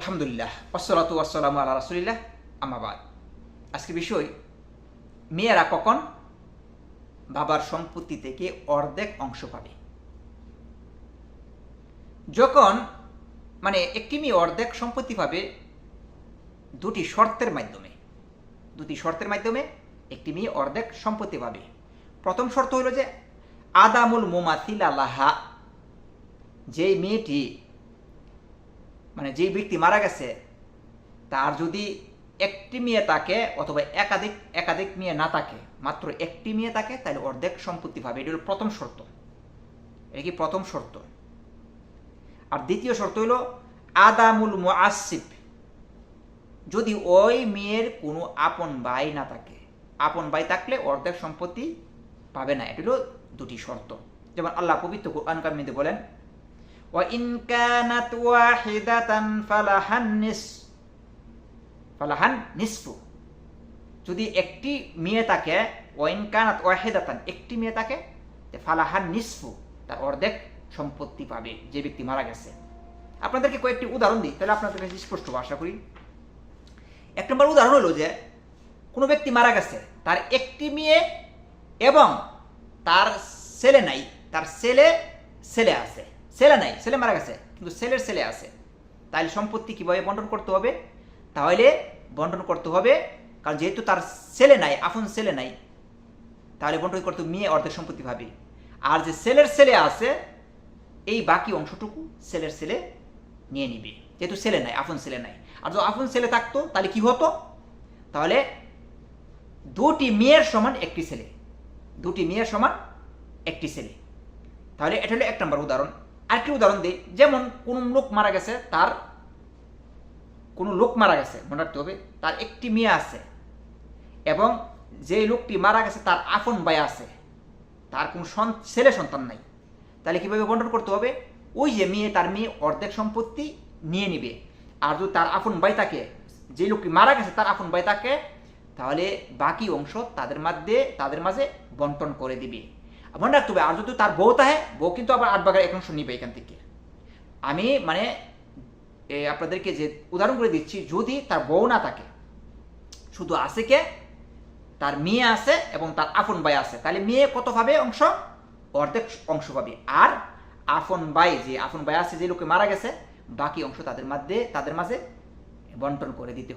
আলহামদুলিল্লাহ ওয়াসসালাতু ওয়াসসালামু আলা রাসূলিল্লাহ আম্মা বাদ। আজকের বিষয়, মেয়েরা কখন বাবার সম্পত্তি থেকে অর্ধেক অংশ পাবে। যখন একটি মেয়ে অর্ধেক সম্পত্তি পাবে দুটি শর্তের মাধ্যমে একটি মেয়ে অর্ধেক সম্পত্তি পাবে। প্রথম শর্ত হলো যে আদামুল মুমাথিলা লাহা, যেই মেয়েটি যেই ব্যক্তি মারা গেছে তার যদি একটি মেয়ে থাকে অথবা একাধিক মেয়ে না থাকে, মাত্র একটি মেয়ে থাকে, তাহলে অর্ধেক সম্পত্তি পাবে। এটা হলো প্রথম শর্ত। এটা কি প্রথম শর্ত। আর দ্বিতীয় শর্ত হলো আদামুল মুআসসিব, যদি ওই মেয়ের কোনো আপন ভাই না থাকে, আপন ভাই থাকলে অর্ধেক সম্পত্তি পাবে না। এটা হলো দুটি শর্ত। যেমন আল্লাহ পবিত্র কোরআন কারিমে বলেন, ওয়া ইন কানাত ওয়াহিদাতান ফালাহান নিসফু, যদি একটি মেয়ে থাকে, ওয়া ইন কানাত ওয়াহিদাতান, একটি মেয়ে থাকে, ফালাহান নিসফু, তার অর্ধেক সম্পত্তি পাবে যে ব্যক্তি মারা গেছে। আপনাদেরকে কয়েকটি উদাহরণ দিই, তাহলে আপনাদের কাছে স্পষ্ট আশা করি। এক নম্বর উদাহরণ হলো যে কোনো ব্যক্তি মারা গেছে, তার একটি মেয়ে এবং তার ছেলে নাই, তার ছেলে আছে, ছেলে মারা গেছে কিন্তু ছেলের ছেলে আছে। তাহলে সম্পত্তি কিভাবে বন্টন করতে হবে? তাহলে বন্টন করতে হবে, কারণ যেহেতু তার ছেলে নাই, আপন ছেলে নাই, তাহলে বন্টন করতে মেয়ে অর্ধেক সম্পত্তি পাবে। আর যে ছেলের ছেলে আছে, এই বাকি অংশটুকু ছেলের ছেলে নিয়ে নিবে, যেহেতু ছেলে নাই, আপন ছেলে নাই। আর যদি আপন ছেলে থাকতো তাহলে কি হতো? তাহলে দুটি মেয়ের সমান একটি ছেলে, তাহলে এটা হলো এক নম্বর উদাহরণ। আরেকটি উদাহরণ দিই, যেমন কোনো লোক মারা গেছে, মনে রাখতে হবে, তার একটি মেয়ে আছে এবং যে লোকটি মারা গেছে তার আপন ভাই আছে, তার কোনো ছেলে সন্তান নাই। তাহলে কিভাবে বন্টন করতে হবে? ওই যে তার মেয়ে অর্ধেক সম্পত্তি নিয়ে নিবে। আর যদি তার আপন ভাই থাকে, যে লোকটি মারা গেছে তার আপন ভাই থাকে, তাহলে বাকি অংশ তাদের মাঝে বন্টন করে দিবে। মনে রাখতে হবে, আর যদি তার বউ থাকে, বউ কিন্তু আবার 8/1 অংশ নিবে এখান থেকে। আমি আপনাদেরকে যে উদাহরণ করে দিচ্ছি, যদি তার বউ না থাকে, শুধু আছে তার মেয়ে আছে এবং তার আপন ভাই আছে, তাহলে মেয়ে কত পাবে অংশ? অর্ধেক অংশ পাবে। আর আপন ভাই আছে, যে লোকে মারা গেছে, বাকি অংশ তাদের মাঝে বন্টন করে দিতে হবে।